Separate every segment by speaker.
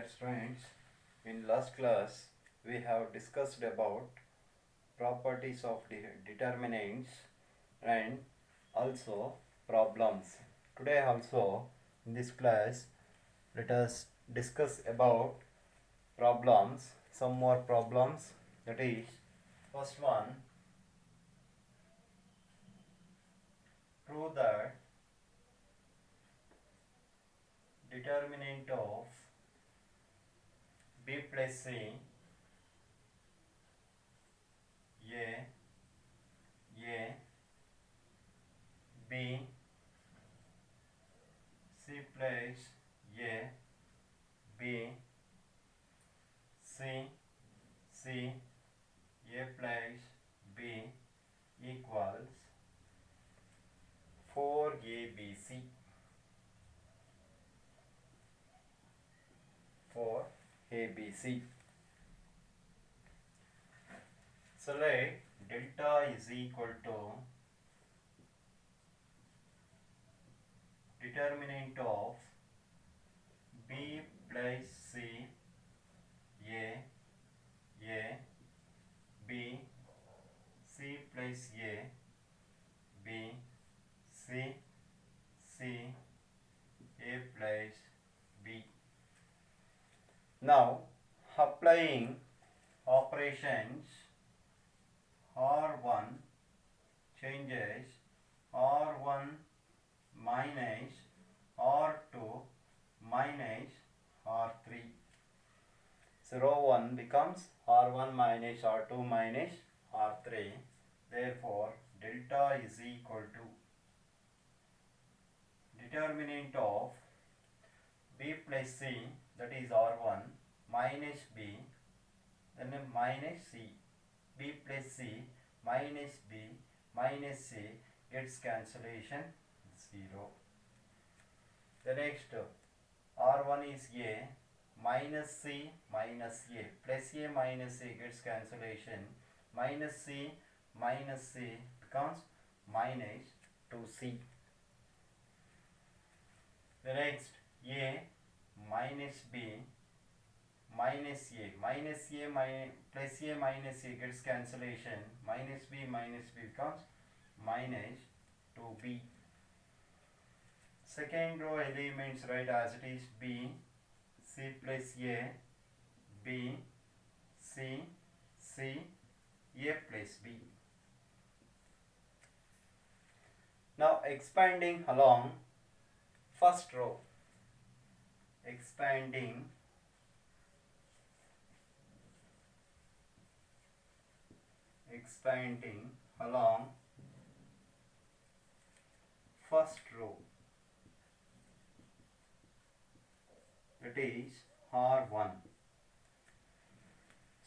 Speaker 1: students, in last class we have discussed about properties of determinants and also problems. Today also in this class let us discuss about problems, some more problems. That is, first one, prove that determinant of b plus c a b c plus a b c a plus b equals 4abc. 4abc. So let delta is equal to determinant of b plus c a b c plus a b c a plus b. Now applying operations, R1 changes R1 minus R2 minus R3. So row 1 becomes R1 minus R2 minus R3. Therefore delta is equal to determinant of b plus c, that is R1, minus b, then minus c, b plus c minus b minus c gets cancellation 0. The next R1 is a, minus c minus a, plus a minus a gets cancellation, minus c becomes minus 2c. The next a minus b minus a plus a minus a gets cancellation, minus b becomes minus 2b. Second row elements write as it is, b c plus a b c a plus b. Now expanding along first row, expanding along first row, that is R1.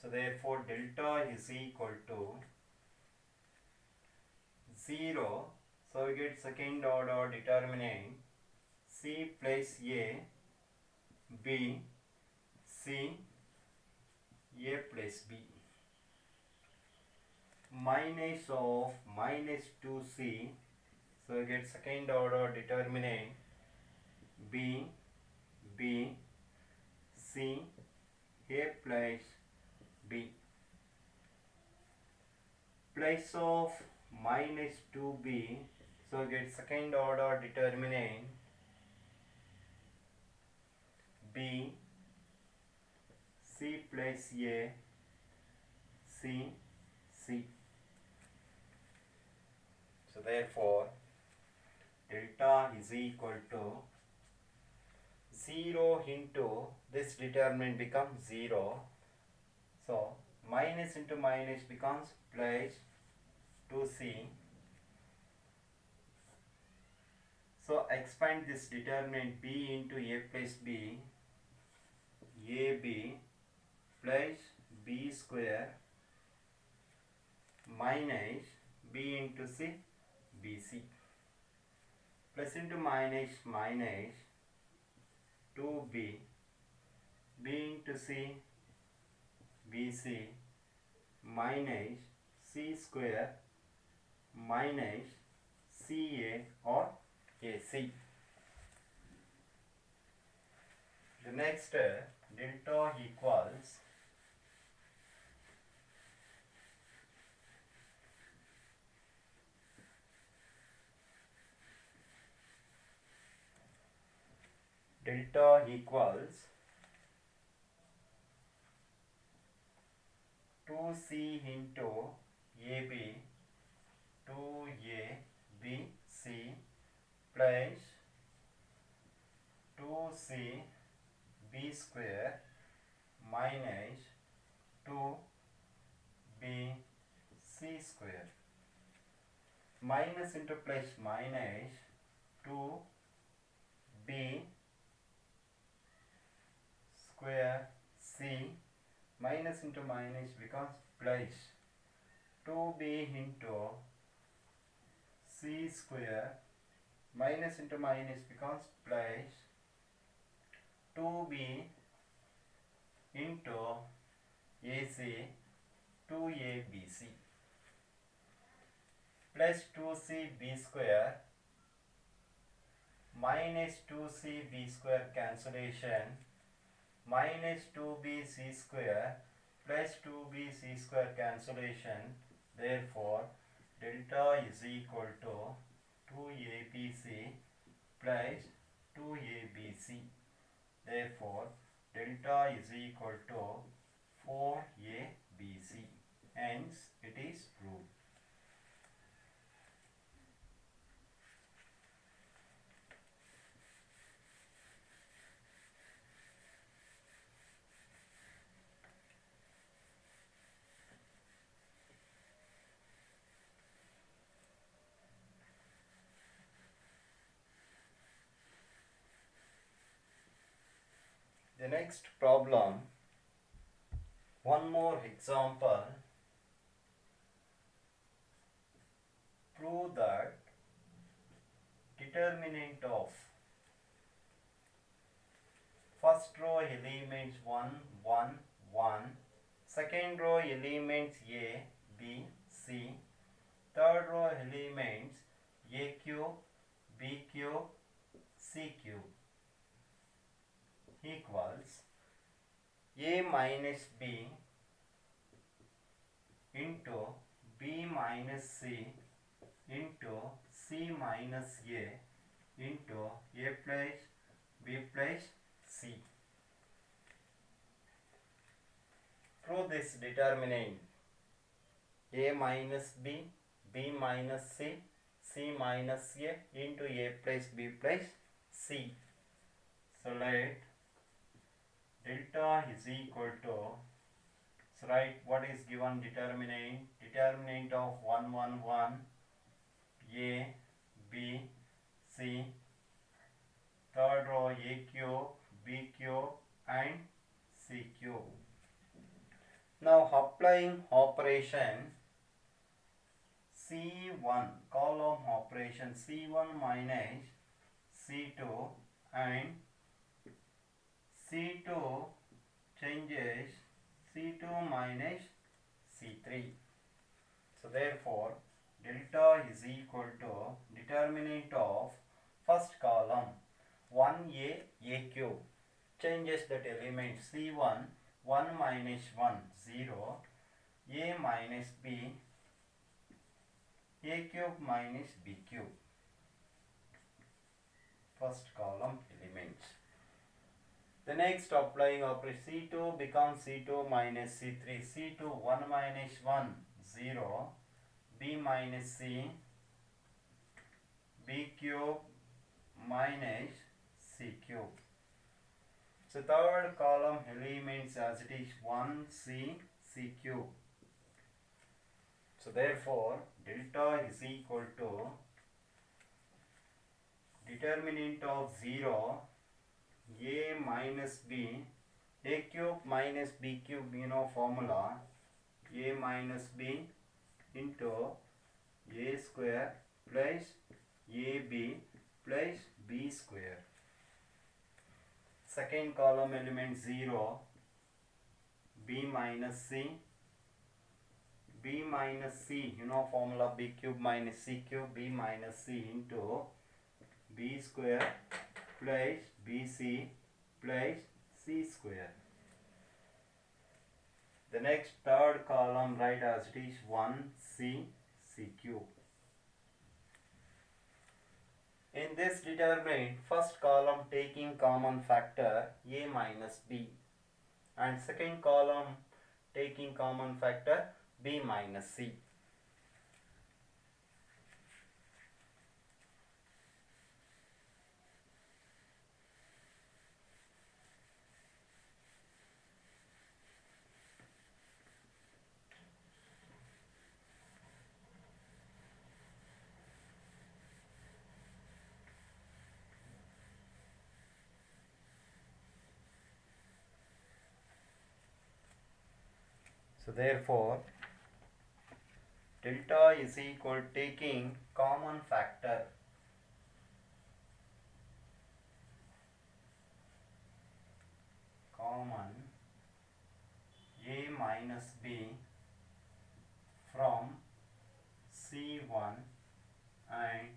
Speaker 1: So therefore delta is equal to 0. So we get second order determinant c plus a b c a plus b, minus of minus 2c. So we get second order determinant b c a plus b, plus of minus 2b. So we get second order determinant b c plus a c. So therefore delta is equal to 0 into this determinant becomes 0. So minus into minus becomes plus 2c. So expand this determinant b into a plus b, ab plus b square minus b into c, bc, plus into minus 2b, b into c, bc, minus c square minus ca or ac. The next delta equals delta equals 2c into AB 2ABC plus 2c b square minus 2bc square. Minus into plus minus 2b square c minus into minus becomes plus 2b into c square minus into minus becomes plus 2b into AC 2abc plus 2cb square minus 2cb square cancellation minus 2bc square plus 2bc square cancellation. Therefore, delta is equal to 2abc plus 2abc. Therefore, delta is equal to 4abc. Hence, it is proved. The next problem, one more example. Prove that determinant of first row elements 1, 1, 1, second row elements A, B, C, third row elements A cube, B cube, C cube equals A minus B into B minus C into C minus A into A plus B plus C. Prove this determinant A minus B, B minus C, C minus A into A plus B plus C. So let delta is equal to, so write what is given determinant. Determinant of 1, 1, 1, A, B, C, third row A cube, B cube and C cube. Now applying operation C1, column operation C1 minus C2 and C2 changes C2 minus C3. So therefore delta is equal to determinant of first column 1A A cube changes that element C1 1 minus 1 0 A minus B A cube minus B cube, first column elements. The next applying operation C2 becomes C2 minus C3, C2 1 minus 1 0 B minus C B cube minus C cube. So third column elements as it is 1C C cube. So therefore delta is equal to determinant of 0 A minus B, A cube minus B cube, you know formula, A minus B into A square plus AB plus B square. Second column element 0 B minus C, B minus C, you know formula B cube minus C cube, B minus C into B square plus BC plus C square. The next third column write as it is 1C C cube. In this determinant, first column taking common factor A minus B and second column taking common factor B minus C. So therefore, delta is equal taking common factor common A minus B from C1 and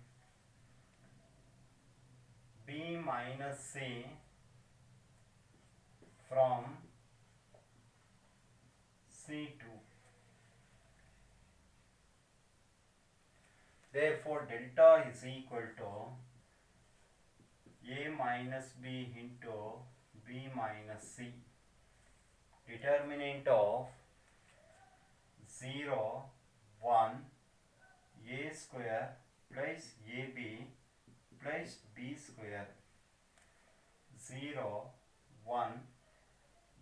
Speaker 1: B minus C from C2. Therefore, delta is equal to A minus B into B minus C. Determinant of 0, 1, A square plus AB plus B square. 0, 1,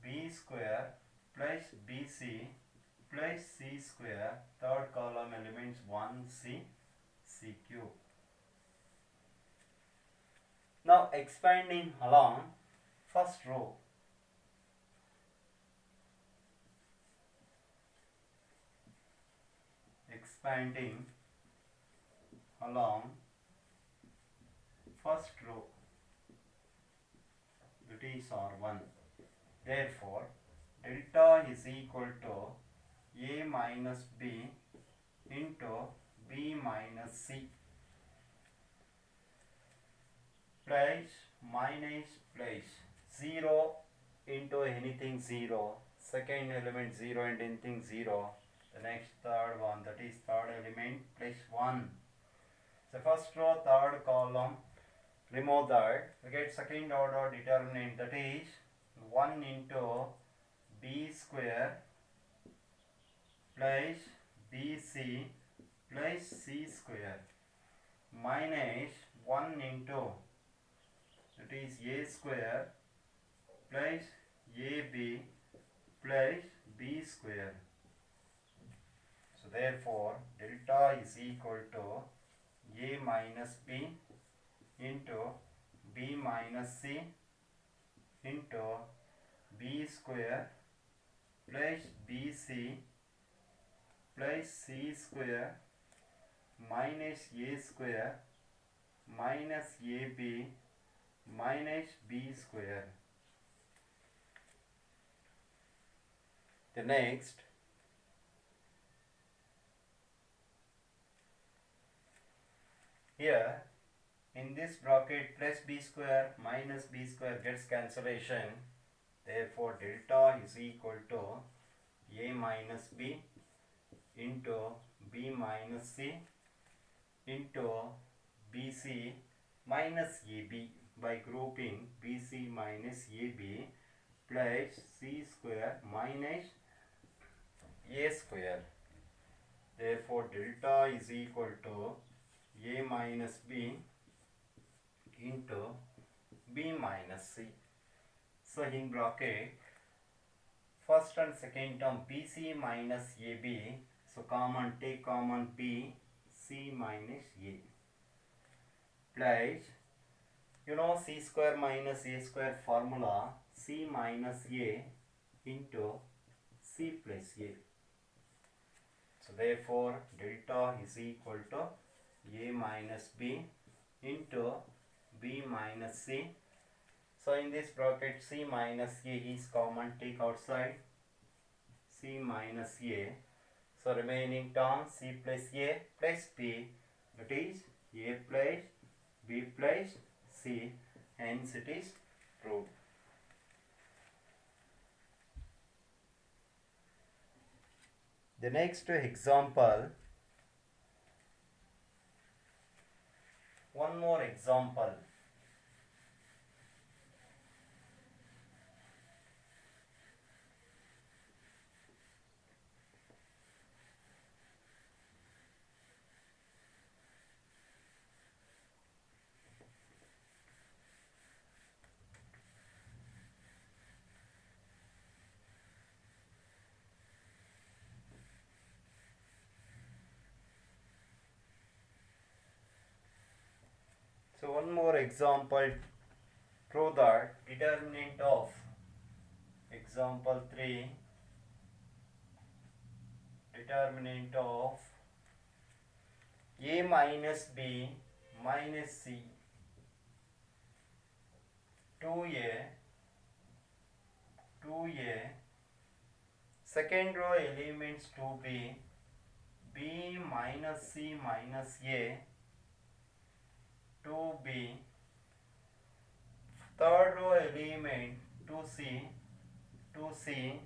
Speaker 1: B square plus BC plus C square. Third column elements 1C C cube. Now expanding along first row. Expanding along first row, that is R1. Therefore, delta is equal to A minus B into B minus C plus minus plus 0 into anything 0, second element 0 and anything 0, the next third one, that is third element plus 1. So first row, third column, remove that, we get second order determinant, that is 1 into B square plus BC plus C square minus 1 into, that is A square plus AB plus B square. So therefore, delta is equal to A minus B into B minus C into B square plus BC plus C square minus A square minus AB minus B square. The next, here in this bracket plus B square minus B square gets cancellation. Therefore, delta is equal to A minus B into B minus C into BC minus AB by grouping BC minus AB plus C square minus A square. Therefore, delta is equal to A minus B into B minus C. So in bracket, first and second term BC minus AB, so common, take common B, C minus A plus, you know, C square minus A square formula, C minus A into C plus A. So therefore, delta is equal to A minus B into B minus C. So in this bracket, C minus A is common, take outside, C minus A. So remaining term C plus A plus B, that is A plus B plus C, hence it is proved. The next example, one more example. So one more example, prove that determinant of example 3, determinant of a minus b minus c 2a 2a second row elements 2b b minus c minus a 2b third row element 2c 2c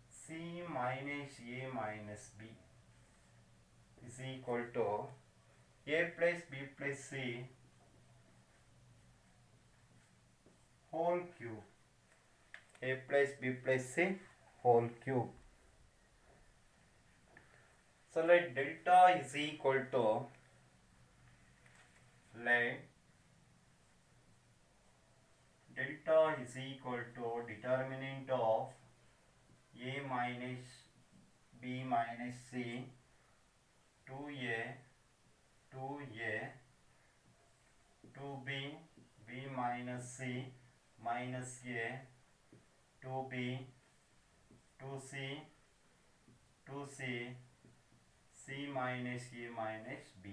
Speaker 1: c minus a minus b is equal to a plus b plus c whole cube. A plus b plus c whole cube. So let delta is equal to, let delta is equal to determinant of a minus b minus c 2a 2a 2b b minus c minus a 2b 2c 2c c minus a minus b.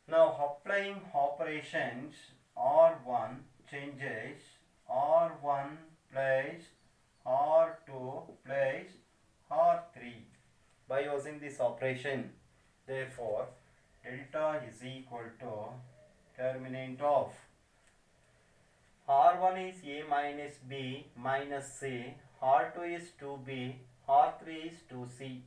Speaker 1: Now applying operations R1 changes R1 plus R2 plus R3 by using this operation. Therefore delta is equal to determinant of R1 is a minus b minus c, R2 is 2b, R3 is 2c,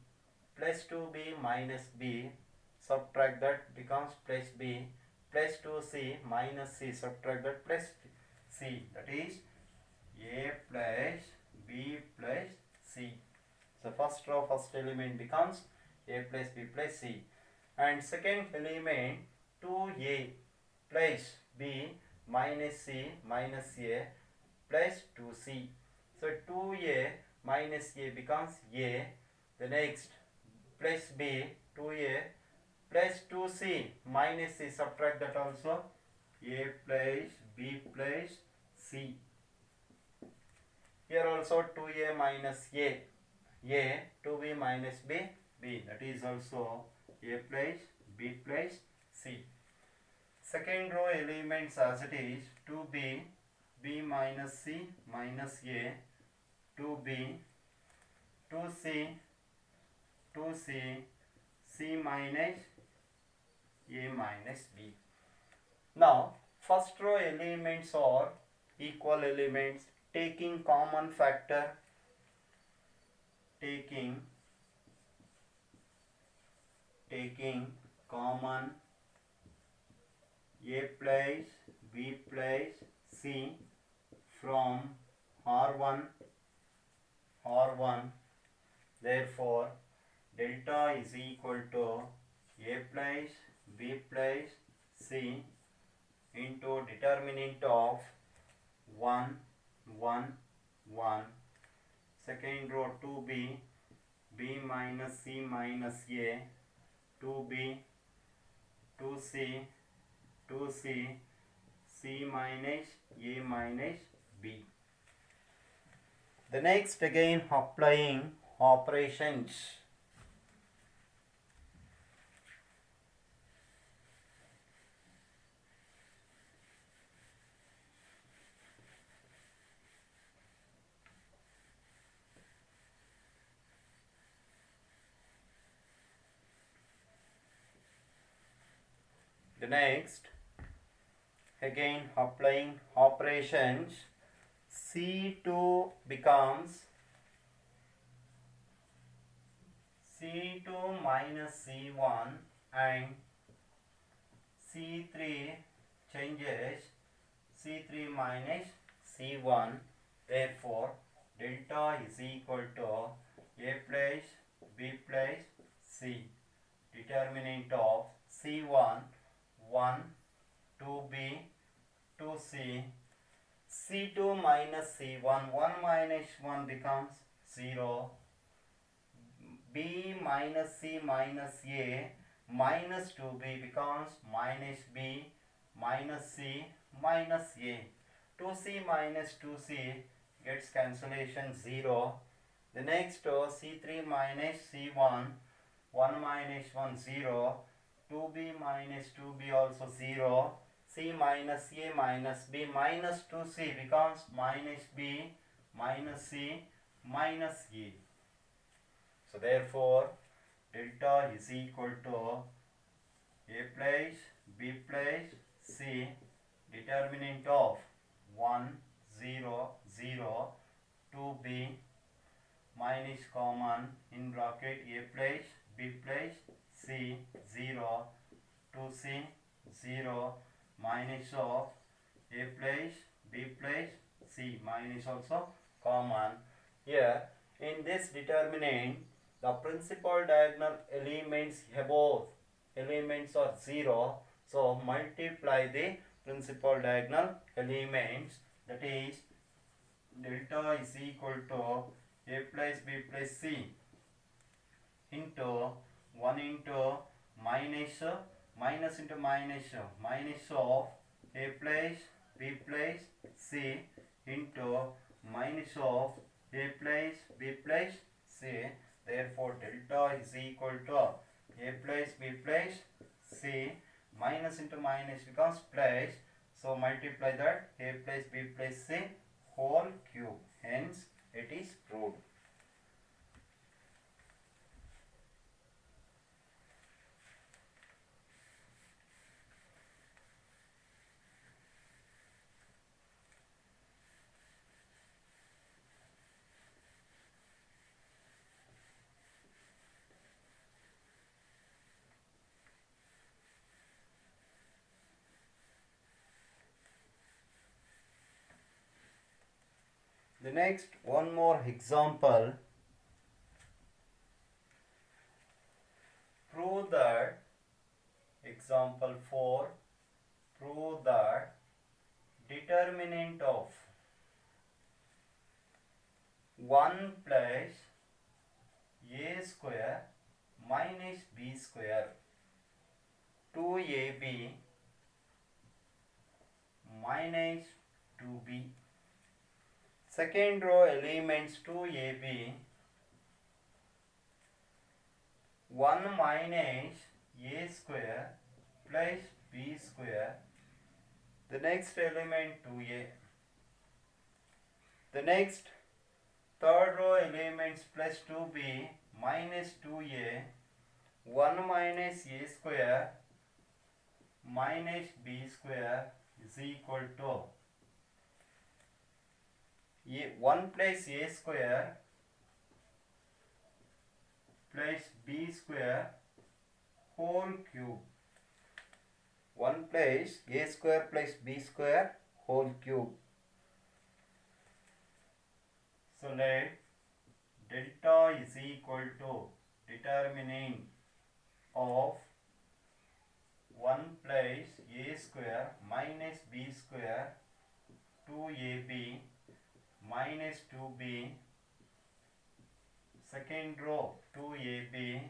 Speaker 1: plus 2b minus b, subtract that becomes plus b, plus 2c minus c, subtract that plus c, that is a plus b plus c. So first row first element becomes a plus b plus c, and second element 2a plus b minus c minus a plus 2c. So 2a minus a becomes a. The next plus b 2a plus 2c minus c, subtract that also, a plus b plus c. Here also 2a minus a 2b minus b, that is also a plus b plus c. Second row elements as it is 2b b minus c minus a 2b 2c 2c c minus a minus b. Now first row elements are equal elements, taking common factor, taking common a plus b plus c from R1. Therefore delta is equal to a plus b plus c into determinant of 1 1 1, second row 2b b minus c minus a 2b 2c 2c c minus a minus b. The next again applying operations. The next again applying operations, C2 becomes C2 minus C1 and C3 changes C3 minus C1. Therefore, delta is equal to A plus B plus C. Determinant of C1 1, 2B, 2C. C2 minus C1, 1 minus 1 becomes 0. B minus C minus A minus 2B becomes minus B minus C minus A. 2C minus 2C gets cancellation 0. The next C3 minus C1, 1 minus 1 0. 2B minus 2B also 0. C minus A minus B minus 2C becomes minus B minus C minus A. So therefore, delta is equal to A plus B plus C. Determinant of 1, 0, 0, 2B minus common in bracket A plus B plus C 0, 2C 0 minus of A plus B plus C minus also common. Here in this determinant, the principal diagonal elements above elements are 0. So multiply the principal diagonal elements, that is delta is equal to A plus B plus C into 1 into minus into minus of A plus B plus C into minus of A plus B plus C. Therefore, delta is equal to A plus B plus C. Minus into minus becomes plus. So multiply that A plus B plus C whole cube. Hence, it is proved. The next one more example. Prove that, example 4, prove that determinant of 1 plus A square minus B square 2AB minus 2B. Second row elements 2AB 1 minus A square plus B square. The next element 2A. The next third row elements plus 2B minus 2A 1 minus A square minus B square is equal to 1 plus A square plus B square whole cube. 1 plus A square plus B square whole cube. So let delta is equal to determinant of 1 plus A square minus B square 2AB minus 2B. Second row 2AB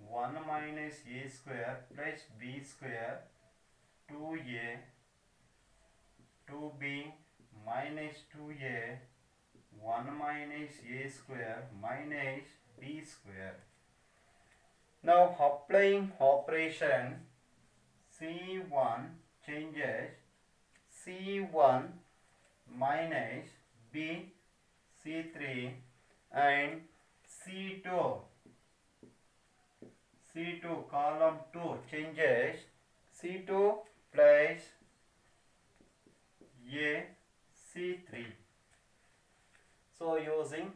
Speaker 1: 1 minus A square plus B square 2A 2B minus 2A 1 minus A square minus B square. Now applying operation, C1 changes C1 minus B C3 and C2 column 2 changes C2 plus A C3. So using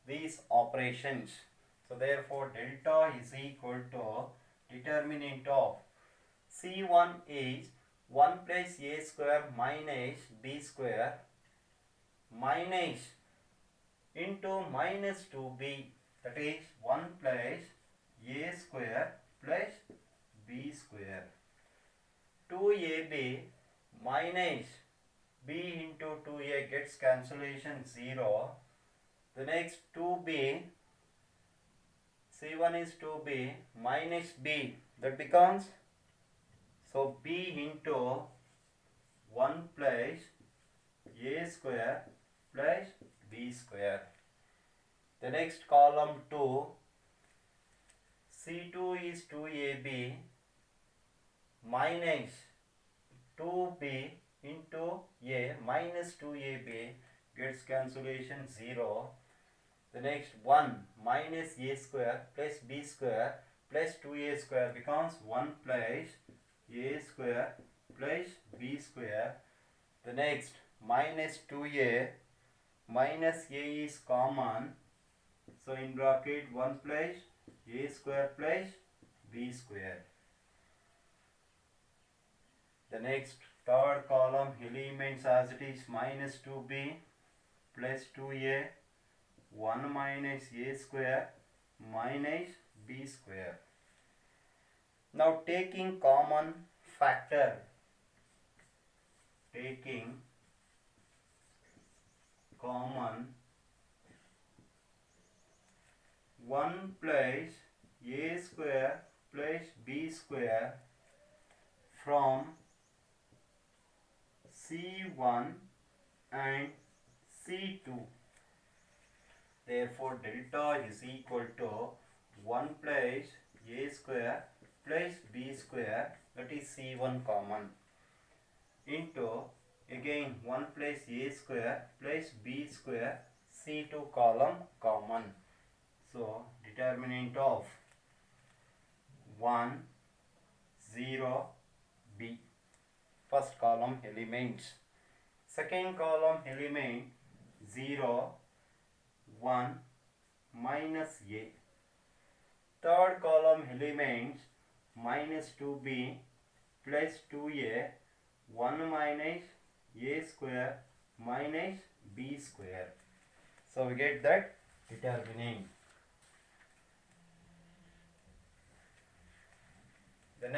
Speaker 1: these operations, So therefore delta is equal to determinant of C1 is 1 plus a square minus b square minus into minus 2b, that is 1 plus a square plus b square. 2ab minus b into 2a gets cancellation 0. The next 2b, C1 is 2b minus b, that becomes, so b into 1 plus a square plus b square. The next column 2, C2 is 2ab minus 2b into a minus 2ab gets cancellation 0. The next 1 minus a square plus b square plus 2a square becomes 1 plus a square plus b square. The next minus 2a minus a is common, so in bracket 1 plus a square plus b square. The next third column elements as it is minus 2b plus 2a 1 minus a square minus b square. Now taking common factor, taking common 1 plus a square plus b square from C1 and C2. Therefore delta is equal to 1 plus a square plus b square, that is C1 common, into again 1 plus a square plus b square, C2 column common. So determinant of 1, 0, b, first column elements. Second column element 0, 1, minus a. Third column elements minus 2b plus 2a, 1 minus a square minus b square. So we get that determinant. The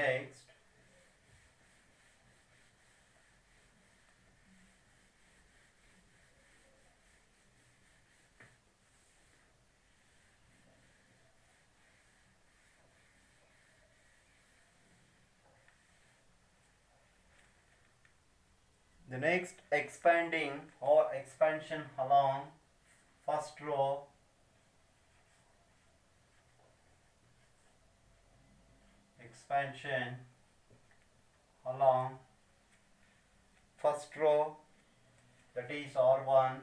Speaker 1: next, expanding or expansion along first row, expansion along first row, that is R1,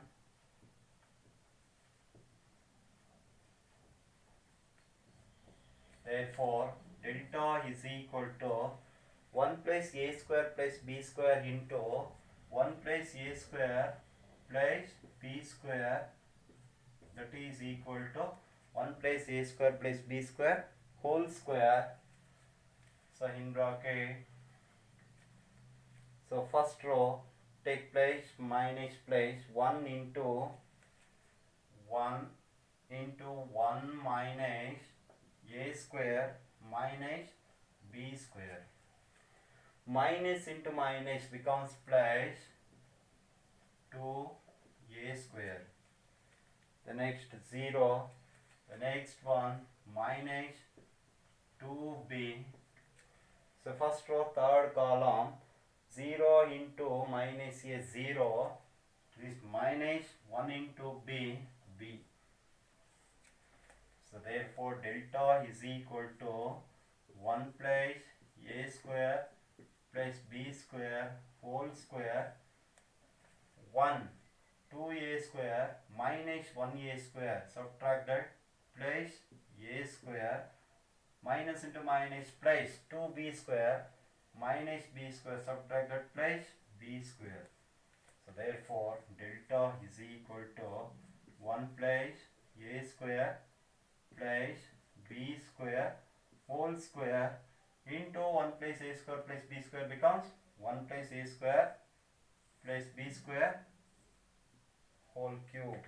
Speaker 1: therefore delta is equal to 1 plus a square plus b square into 1 plus a square plus b square, that is equal to 1 plus a square plus b square whole square. So in bracket, so first row take place minus place 1 into 1 minus a square minus b square. Minus into minus becomes plus 2a square. The next 0, the next one minus 2b. So first row third column 0 into minus a 0 is minus 1 into b, b. So therefore delta is equal to 1 plus a square plus b square whole square 1 2a square minus 1a square, subtract that, plus a square minus into minus plus 2b square minus b square, subtract that, plus b square. So therefore delta is equal to 1 plus a square plus b square whole square into 1 plus a square plus b square becomes 1 plus a square plus b square whole cube.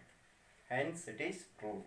Speaker 1: Hence it is true.